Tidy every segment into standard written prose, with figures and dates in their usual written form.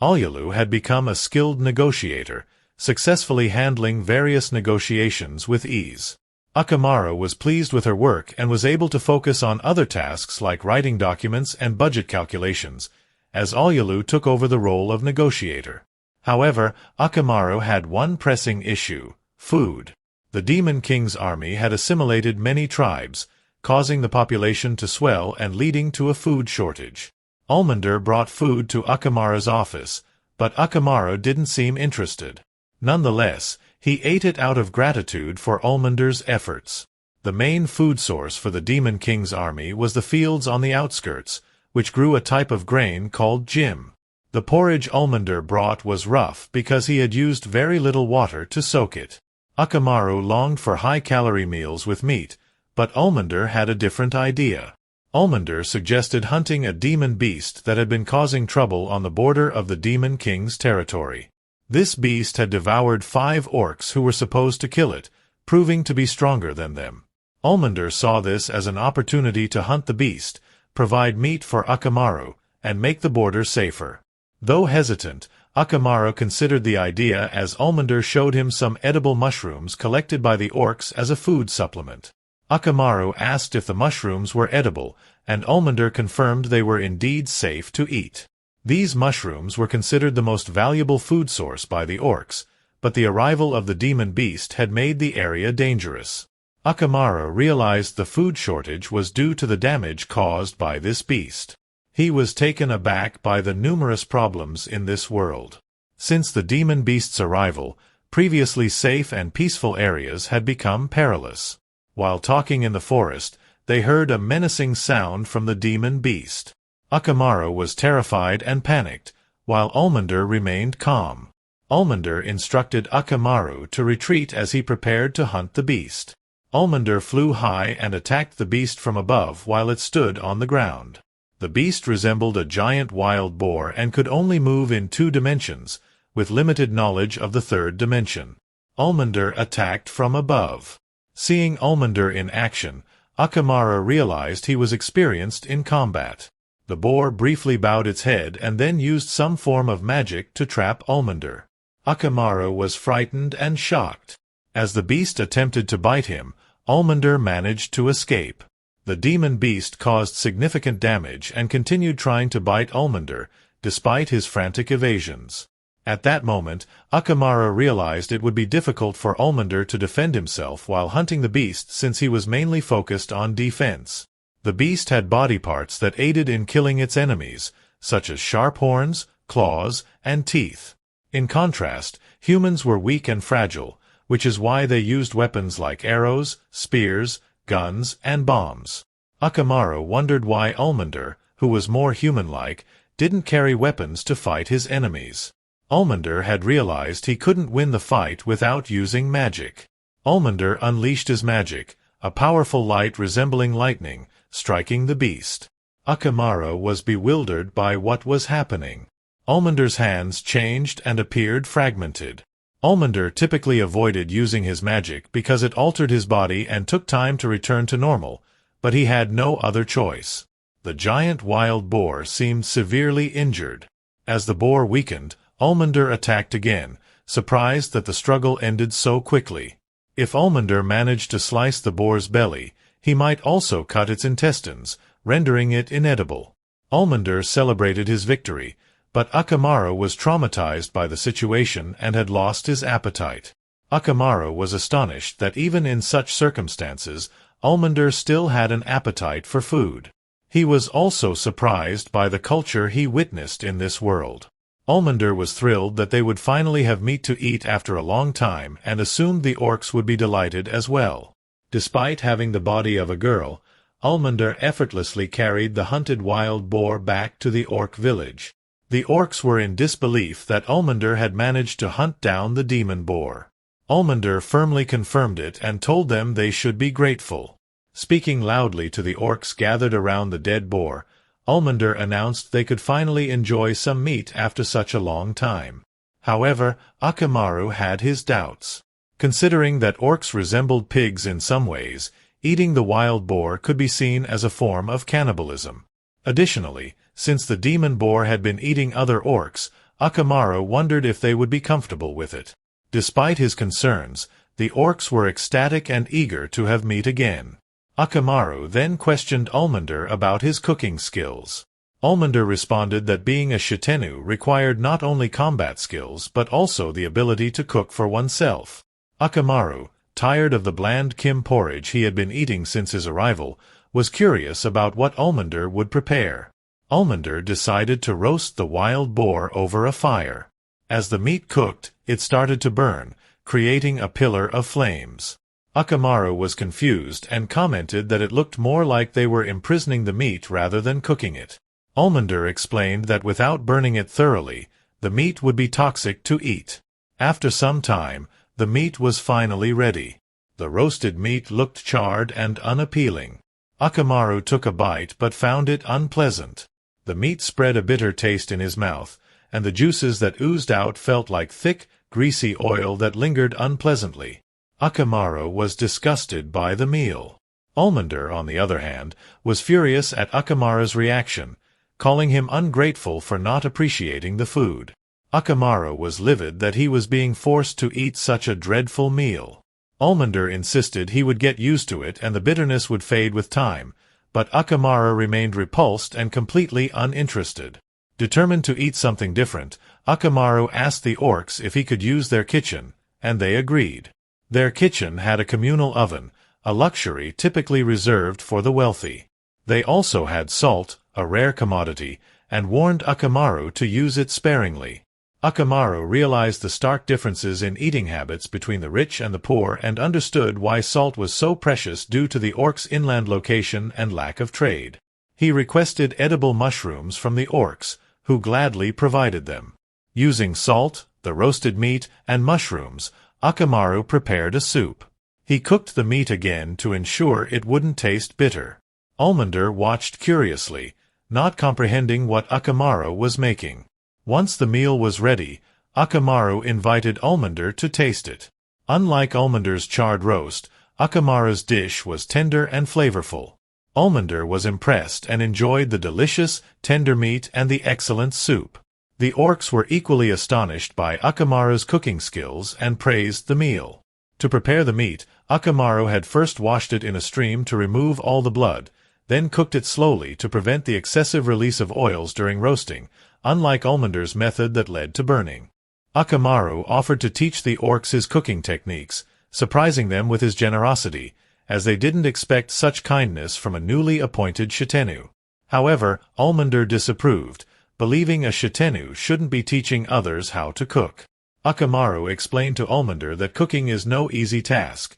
Olulu had become a skilled negotiator, successfully handling various negotiations with ease. Uchimaru was pleased with her work and was able to focus on other tasks like writing documents and budget calculations, as Olulu took over the role of negotiator. However, Uchimaru had one pressing issue: food. The Demon King's army had assimilated many tribes, causing the population to swell and leading to a food shortage. Olmunder brought food to Uchimaru's office, but Uchimaru didn't seem interested. Nonetheless, he ate it out of gratitude for Olmunder's efforts. The main food source for the Demon King's army was the fields on the outskirts, which grew a type of grain called jim. The porridge Olmunder brought was rough because he had used very little water to soak it. Uchimaru longed for high-calorie meals with meat, but Olmunder had a different idea. Olmunder suggested hunting a demon beast that had been causing trouble on the border of the Demon King's territory. This beast had devoured 5 orcs who were supposed to kill it, proving to be stronger than them. Olmunder saw this as an opportunity to hunt the beast, provide meat for Uchimaru, and make the border safer. Though hesitant, Uchimaru considered the idea as Olmunder showed him some edible mushrooms collected by the orcs as a food supplement. Uchimaru asked if the mushrooms were edible, and Olmunder confirmed they were indeed safe to eat. These mushrooms were considered the most valuable food source by the orcs, but the arrival of the demon beast had made the area dangerous. Uchimaru realized the food shortage was due to the damage caused by this beast. He was taken aback by the numerous problems in this world. Since the demon beast's arrival, previously safe and peaceful areas had become perilous. While talking in the forest, they heard a menacing sound from the demon beast. Uchimaru was terrified and panicked, while Olmunder remained calm. Olmunder instructed Uchimaru to retreat as he prepared to hunt the beast. Olmunder flew high and attacked the beast from above while it stood on the ground. The beast resembled a giant wild boar and could only move in 2 dimensions, with limited knowledge of the 3rd dimension. Olmunder attacked from above. Seeing Olmunder in action, Uchimaru realized he was experienced in combat. The boar briefly bowed its head and then used some form of magic to trap Olmunder. Uchimaru was frightened and shocked. As the beast attempted to bite him, Olmunder managed to escape. The demon beast caused significant damage and continued trying to bite Olmunder, despite his frantic evasions. At that moment, Uchimaru realized it would be difficult for Olmunder to defend himself while hunting the beast since he was mainly focused on defense. The beast had body parts that aided in killing its enemies, such as sharp horns, claws, and teeth. In contrast, humans were weak and fragile, which is why they used weapons like arrows, spears, guns, and bombs. Uchimaru wondered why Olmunder, who was more human-like, didn't carry weapons to fight his enemies. Olmunder had realized he couldn't win the fight without using magic. Olmunder unleashed his magic, a powerful light resembling lightning, striking the beast. Uchimaru was bewildered by what was happening. Olmunder's hands changed and appeared fragmented. Olmunder typically avoided using his magic because it altered his body and took time to return to normal, but he had no other choice. The giant wild boar seemed severely injured. As the boar weakened, Olmunder attacked again, surprised that the struggle ended so quickly. If Olmunder managed to slice the boar's belly, he might also cut its intestines, rendering it inedible. Olmunder celebrated his victory, but Uchimaru was traumatized by the situation and had lost his appetite. Uchimaru was astonished that even in such circumstances, Olmunder still had an appetite for food. He was also surprised by the culture he witnessed in this world. Olmunder was thrilled that they would finally have meat to eat after a long time and assumed the orcs would be delighted as well. Despite having the body of a girl, Olmunder effortlessly carried the hunted wild boar back to the orc village. The orcs were in disbelief that Olmunder had managed to hunt down the demon boar. Olmunder firmly confirmed it and told them they should be grateful. Speaking loudly to the orcs gathered around the dead boar, Olmunder announced they could finally enjoy some meat after such a long time. However, Uchimaru had his doubts. Considering that orcs resembled pigs in some ways, eating the wild boar could be seen as a form of cannibalism. Additionally, since the demon boar had been eating other orcs, Uchimaru wondered if they would be comfortable with it. Despite his concerns, the orcs were ecstatic and eager to have meat again. Uchimaru then questioned Olmunder about his cooking skills. Olmunder responded that being a Shitennou required not only combat skills but also the ability to cook for oneself. Uchimaru, tired of the bland kim porridge he had been eating since his arrival, was curious about what Olmunder would prepare. Olmunder decided to roast the wild boar over a fire. As the meat cooked, it started to burn, creating a pillar of flames. Uchimaru was confused and commented that it looked more like they were imprisoning the meat rather than cooking it. Olmunder explained that without burning it thoroughly, the meat would be toxic to eat. After some time, the meat was finally ready. The roasted meat looked charred and unappealing. Uchimaru took a bite but found it unpleasant. The meat spread a bitter taste in his mouth, and the juices that oozed out felt like thick, greasy oil that lingered unpleasantly. Uchimaru was disgusted by the meal. Olmunder, on the other hand, was furious at Uchimaru's reaction, calling him ungrateful for not appreciating the food. Uchimaru was livid that he was being forced to eat such a dreadful meal. Olmunder insisted he would get used to it and the bitterness would fade with time, but Uchimaru remained repulsed and completely uninterested. Determined to eat something different, Uchimaru asked the orcs if he could use their kitchen, and they agreed. Their kitchen had a communal oven, a luxury typically reserved for the wealthy. They also had salt, a rare commodity, and warned Uchimaru to use it sparingly. Uchimaru realized the stark differences in eating habits between the rich and the poor and understood why salt was so precious due to the orcs' inland location and lack of trade. He requested edible mushrooms from the orcs, who gladly provided them. Using salt, the roasted meat, and mushrooms, Uchimaru prepared a soup. He cooked the meat again to ensure it wouldn't taste bitter. Olmunder watched curiously, not comprehending what Uchimaru was making. Once the meal was ready, Uchimaru invited Olmunder to taste it. Unlike Olmunder's charred roast, Uchimaru's dish was tender and flavorful. Olmunder was impressed and enjoyed the delicious, tender meat and the excellent soup. The orcs were equally astonished by Uchimaru's cooking skills and praised the meal. To prepare the meat, Uchimaru had first washed it in a stream to remove all the blood, then cooked it slowly to prevent the excessive release of oils during roasting, unlike Olmunder's method that led to burning. Uchimaru offered to teach the orcs his cooking techniques, surprising them with his generosity, as they didn't expect such kindness from a newly appointed Shitennou. However, Olmunder disapproved, believing a Shitennou shouldn't be teaching others how to cook. Uchimaru explained to Olmunder that cooking is no easy task.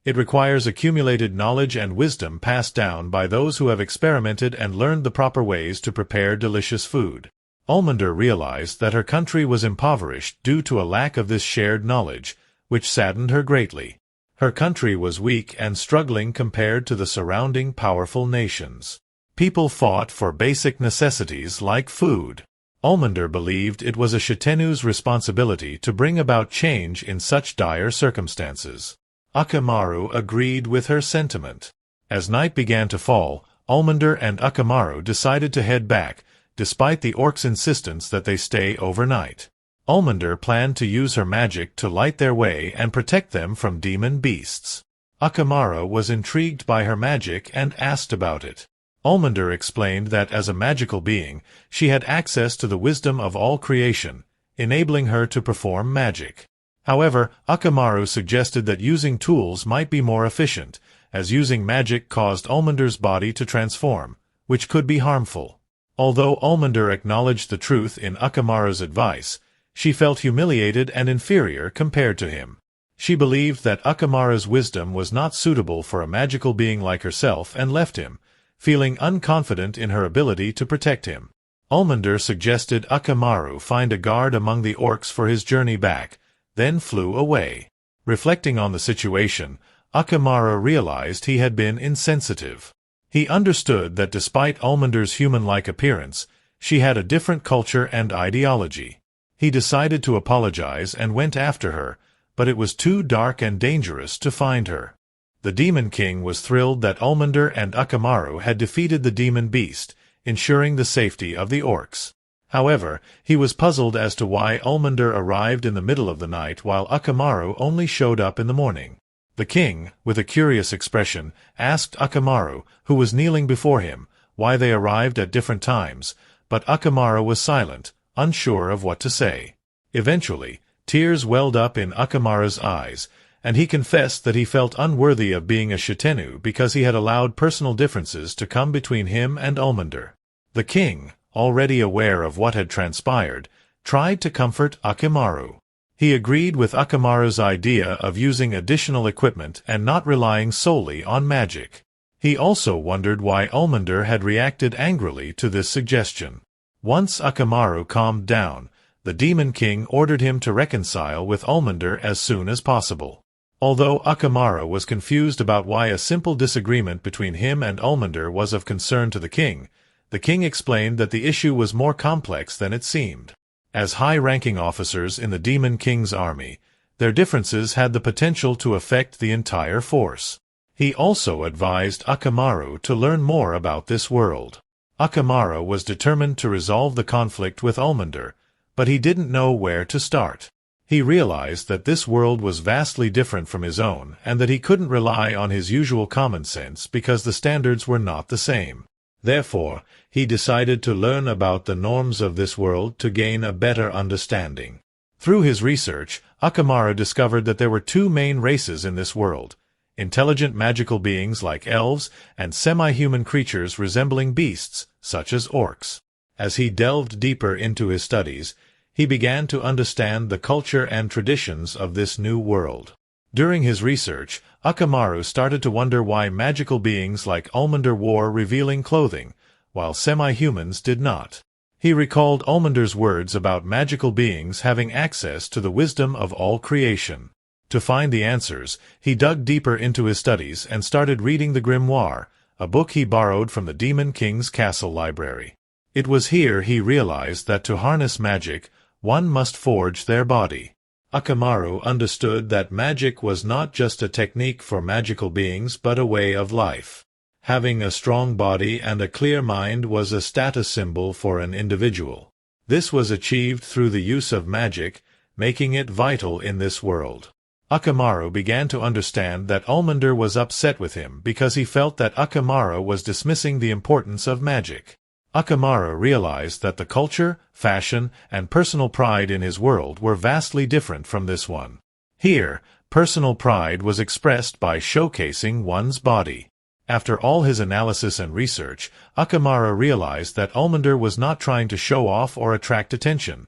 It requires accumulated knowledge and wisdom passed down by those who have experimented and learned the proper ways to prepare delicious food. Olmunder realized that her country was impoverished due to a lack of this shared knowledge, which saddened her greatly. Her country was weak and struggling compared to the surrounding powerful nations. People fought for basic necessities like food. Olmunder believed it was a Shitennou's responsibility to bring about change in such dire circumstances. Uchimaru agreed with her sentiment. As night began to fall, Olmunder and Uchimaru decided to head back, despite the orcs' insistence that they stay overnight. Olmunder planned to use her magic to light their way and protect them from demon beasts. Uchimaru was intrigued by her magic and asked about it. Olmunder explained that as a magical being, she had access to the wisdom of all creation, enabling her to perform magic. However, Uchimaru suggested that using tools might be more efficient, as using magic caused Olmunder's body to transform, which could be harmful. Although Olmunder acknowledged the truth in Uchimaru's advice, she felt humiliated and inferior compared to him. She believed that Uchimaru's wisdom was not suitable for a magical being like herself and left him, feeling unconfident in her ability to protect him. Olmunder suggested Uchimaru find a guard among the orcs for his journey back, then flew away. Reflecting on the situation, Uchimaru realized he had been insensitive. He understood that despite Olmunder's human-like appearance, she had a different culture and ideology. He decided to apologize and went after her, but it was too dark and dangerous to find her. The Demon King was thrilled that Olmunder and Uchimaru had defeated the demon beast, ensuring the safety of the orcs. However, he was puzzled as to why Olmunder arrived in the middle of the night while Uchimaru only showed up in the morning. The king, with a curious expression, asked Uchimaru, who was kneeling before him, why they arrived at different times, but Uchimaru was silent, unsure of what to say. Eventually, tears welled up in Uchimaru's eyes, and he confessed that he felt unworthy of being a Shitennou because he had allowed personal differences to come between him and Olmunder. The king, already aware of what had transpired, tried to comfort Uchimaru. He agreed with Uchimaru's idea of using additional equipment and not relying solely on magic. He also wondered why Olmunder had reacted angrily to this suggestion. Once Uchimaru calmed down, the Demon King ordered him to reconcile with Olmunder as soon as possible. Although Uchimaru was confused about why a simple disagreement between him and Olmunder was of concern to the king explained that the issue was more complex than it seemed. As high-ranking officers in the Demon King's army, their differences had the potential to affect the entire force. He also advised Uchimaru to learn more about this world. Uchimaru was determined to resolve the conflict with Olmunder, but he didn't know where to start. He realized that this world was vastly different from his own and that he couldn't rely on his usual common sense because the standards were not the same. Therefore, he decided to learn about the norms of this world to gain a better understanding. Through his research, Uchimaru discovered that there were two main races in this world: intelligent magical beings like elves and semi-human creatures resembling beasts, such as orcs. As he delved deeper into his studies, he began to understand the culture and traditions of this new world. During his research, Uchimaru started to wonder why magical beings like Olmunder wore revealing clothing, while semi-humans did not. He recalled Olmunder's words about magical beings having access to the wisdom of all creation. To find the answers, he dug deeper into his studies and started reading the Grimoire, a book he borrowed from the Demon King's castle library. It was here he realized that to harness magic, one must forge their body. Uchimaru understood that magic was not just a technique for magical beings but a way of life. Having a strong body and a clear mind was a status symbol for an individual. This was achieved through the use of magic, making it vital in this world. Uchimaru began to understand that Olmunder was upset with him because he felt that Uchimaru was dismissing the importance of magic. Uchimaru realized that the culture, fashion, and personal pride in his world were vastly different from this one. Here, personal pride was expressed by showcasing one's body. After all his analysis and research, Uchimaru realized that Olmunder was not trying to show off or attract attention.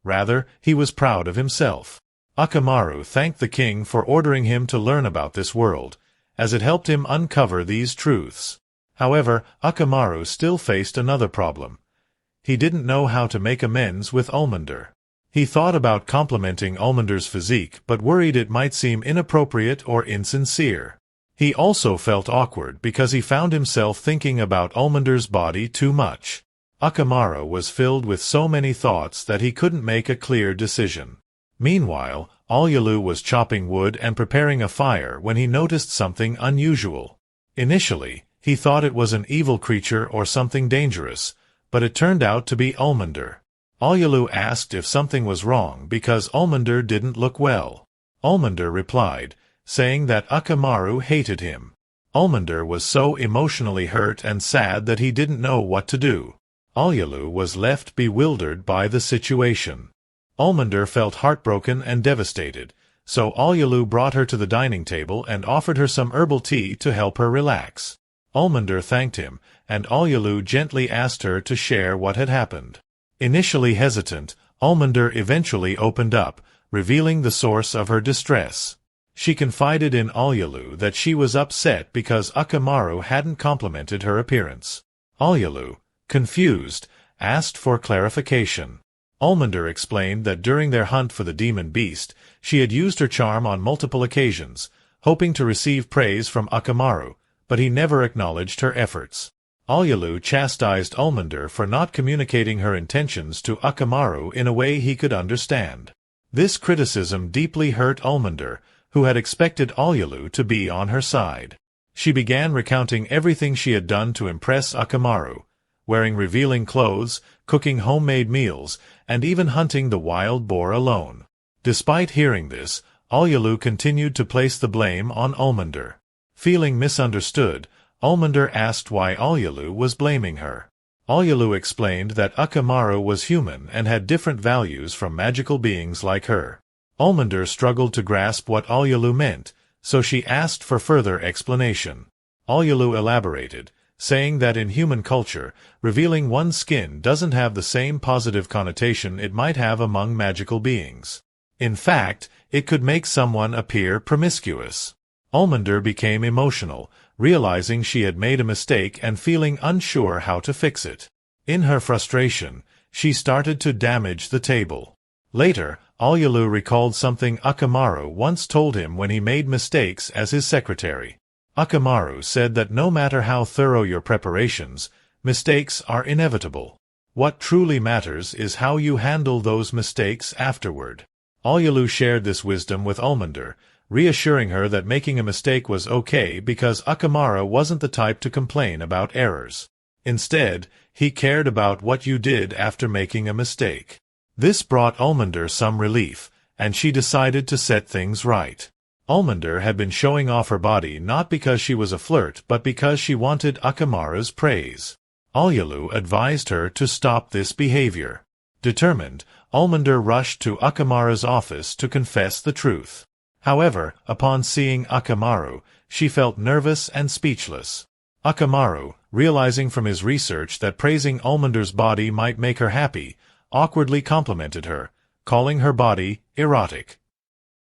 Rather, he was proud of himself. Uchimaru thanked the king for ordering him to learn about this world, as it helped him uncover these truths. However, Uchimaru still faced another problem. He didn't know how to make amends with Olmunder. He thought about complimenting Olmunder's physique but worried it might seem inappropriate or insincere. He also felt awkward because he found himself thinking about Olmunder's body too much. Uchimaru was filled with so many thoughts that he couldn't make a clear decision. Meanwhile, Olulu was chopping wood and preparing a fire when he noticed something unusual. Initially, he thought it was an evil creature or something dangerous, but it turned out to be Olmunder. Olulu asked if something was wrong because Olmunder didn't look well. Olmunder replied, saying that Uchimaru hated him. Olmunder was so emotionally hurt and sad that he didn't know what to do. Olulu was left bewildered by the situation. Olmunder felt heartbroken and devastated, so Olulu brought her to the dining table and offered her some herbal tea to help her relax. Olmunder thanked him, and Olulu gently asked her to share what had happened. Initially hesitant, Olmunder eventually opened up, revealing the source of her distress. She confided in Olulu that she was upset because Uchimaru hadn't complimented her appearance. Olulu, confused, asked for clarification. Olmunder explained that during their hunt for the demon beast, she had used her charm on multiple occasions, hoping to receive praise from Uchimaru, but he never acknowledged her efforts. Olulu chastised Olmunder for not communicating her intentions to Uchimaru in a way he could understand. This criticism deeply hurt Olmunder, who had expected Olulu to be on her side. She began recounting everything she had done to impress Uchimaru, wearing revealing clothes, cooking homemade meals, and even hunting the wild boar alone. Despite hearing this, Olulu continued to place the blame on Olmunder. Feeling misunderstood, Olmunder asked why Olulu was blaming her. Olulu explained that Uchimaru was human and had different values from magical beings like her. Olmunder struggled to grasp what Olulu meant, so she asked for further explanation. Olulu elaborated, saying that in human culture, revealing one's skin doesn't have the same positive connotation it might have among magical beings. In fact, it could make someone appear promiscuous. Olmunder became emotional, realizing she had made a mistake and feeling unsure how to fix it. In her frustration, she started to damage the table. Later, Olulu recalled something Uchimaru once told him when he made mistakes as his secretary. Uchimaru said that no matter how thorough your preparations, mistakes are inevitable. What truly matters is how you handle those mistakes afterward. Olulu shared this wisdom with Olmunder, reassuring her that making a mistake was okay because Uchimaru wasn't the type to complain about errors. Instead, he cared about what you did after making a mistake. This brought Olmunder some relief, and she decided to set things right. Olmunder had been showing off her body not because she was a flirt but because she wanted Uchimaru's praise. Olulu advised her to stop this behavior. Determined, Olmunder rushed to Uchimaru's office to confess the truth. However, upon seeing Uchimaru, she felt nervous and speechless. Uchimaru, realizing from his research that praising Olmunder's body might make her happy, awkwardly complimented her, calling her body erotic.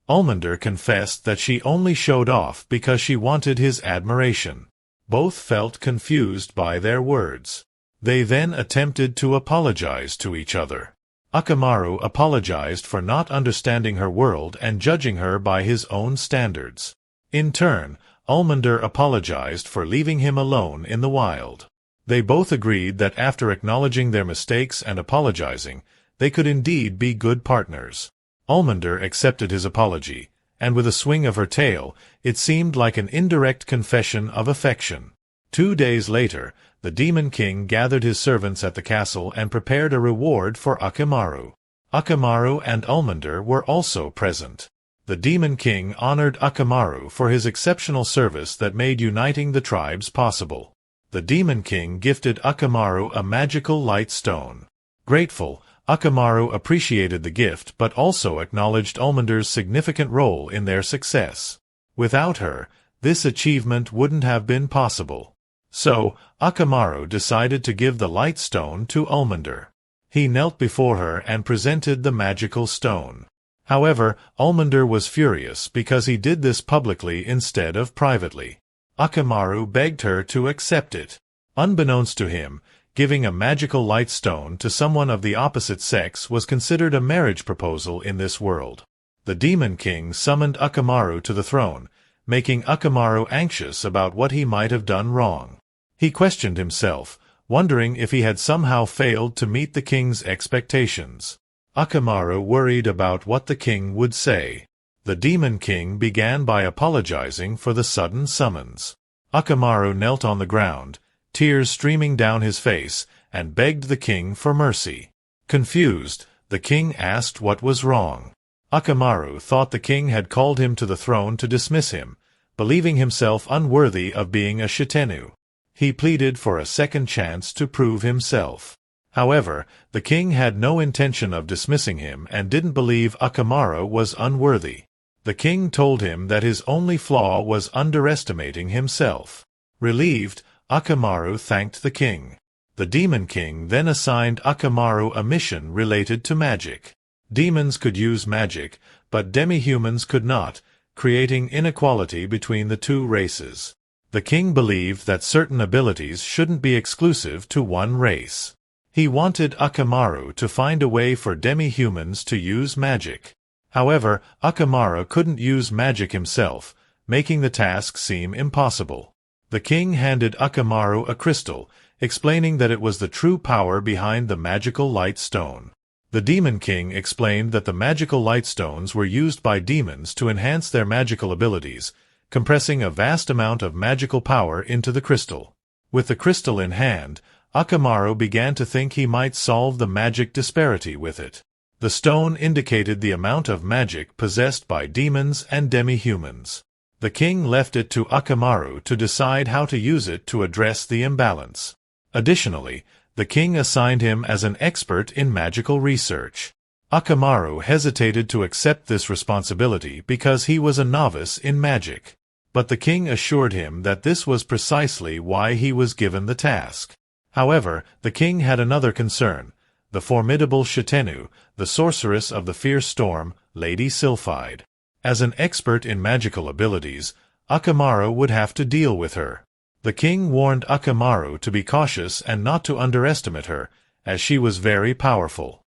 Olmunder confessed that she only showed off because she wanted his admiration. Both felt confused by their words. They then attempted to apologize to each other. Uchimaru apologized for not understanding her world and judging her by his own standards. In turn, Olmunder apologized for leaving him alone in the wild. They both agreed that after acknowledging their mistakes and apologizing, they could indeed be good partners. Olmunder accepted his apology, and with a swing of her tail, it seemed like an indirect confession of affection. 2 days later, the Demon King gathered his servants at the castle and prepared a reward for Uchimaru. Uchimaru and Olmunder were also present. The Demon King honored Uchimaru for his exceptional service that made uniting the tribes possible. The Demon King gifted Uchimaru a magical light stone. Grateful, Uchimaru appreciated the gift but also acknowledged Olmunder's significant role in their success. Without her, this achievement wouldn't have been possible. So, Uchimaru decided to give the light stone to Olmunder. He knelt before her and presented the magical stone. However, Olmunder was furious because he did this publicly instead of privately. Uchimaru begged her to accept it. Unbeknownst to him, giving a magical light stone to someone of the opposite sex was considered a marriage proposal in this world. The Demon King summoned Uchimaru to the throne, making Uchimaru anxious about what he might have done wrong. He questioned himself, wondering if he had somehow failed to meet the king's expectations. Uchimaru worried about what the king would say. The Demon King began by apologizing for the sudden summons. Uchimaru knelt on the ground, tears streaming down his face, and begged the king for mercy. Confused, the king asked what was wrong. Uchimaru thought the king had called him to the throne to dismiss him, believing himself unworthy of being a Shitennou. He pleaded for a second chance to prove himself. However, the king had no intention of dismissing him and didn't believe Uchimaru was unworthy. The king told him that his only flaw was underestimating himself. Relieved, Uchimaru thanked the king. The Demon King then assigned Uchimaru a mission related to magic. Demons could use magic, but demi-humans could not, creating inequality between the two races. The king believed that certain abilities shouldn't be exclusive to one race. He wanted Uchimaru to find a way for demi-humans to use magic. However, Uchimaru couldn't use magic himself, making the task seem impossible. The king handed Uchimaru a crystal, explaining that it was the true power behind the magical light stone. The Demon King explained that the magical light stones were used by demons to enhance their magical abilities, compressing a vast amount of magical power into the crystal. With the crystal in hand, Uchimaru began to think he might solve the magic disparity with it. The stone indicated the amount of magic possessed by demons and demi-humans. The king left it to Uchimaru to decide how to use it to address the imbalance. Additionally, the king assigned him as an expert in magical research. Uchimaru hesitated to accept this responsibility because he was a novice in magic. But the king assured him that this was precisely why he was given the task. However, the king had another concern: the formidable Shitennou, the sorceress of the fierce storm, Lady Sylphide. As an expert in magical abilities, Uchimaru would have to deal with her. The king warned Uchimaru to be cautious and not to underestimate her, as she was very powerful.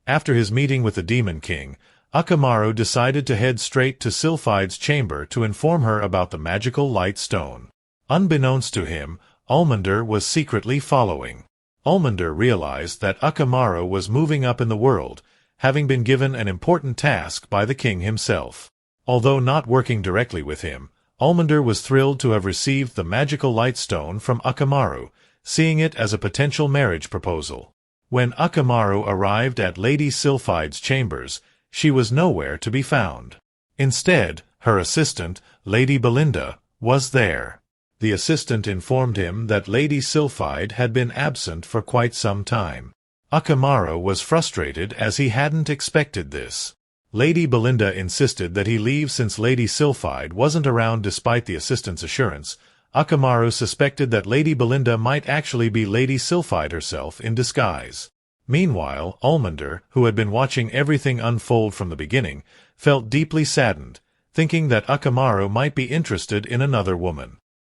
After his meeting with the Demon King, Uchimaru decided to head straight to Sylphide's chamber to inform her about the magical light stone. Unbeknownst to him, Ulmander was secretly following. Ulmander realized that Uchimaru was moving up in the world, having been given an important task by the king himself. Although not working directly with him, Ulmander was thrilled to have received the magical light stone from Uchimaru, seeing it as a potential marriage proposal. When Uchimaru arrived at Lady Sylphide's chambers, she was nowhere to be found. Instead, her assistant, Lady Belinda, was there. The assistant informed him that Lady Sylphide had been absent for quite some time. Uchimaru was frustrated as he hadn't expected this. Lady Belinda insisted that he leave since Lady Sylphide wasn't around despite the assistant's assurance. Uchimaru suspected that Lady Belinda might actually be Lady Sylphide herself in disguise. Meanwhile, Ulmander, who had been watching everything unfold from the beginning, felt deeply saddened, thinking that Uchimaru might be interested in another woman.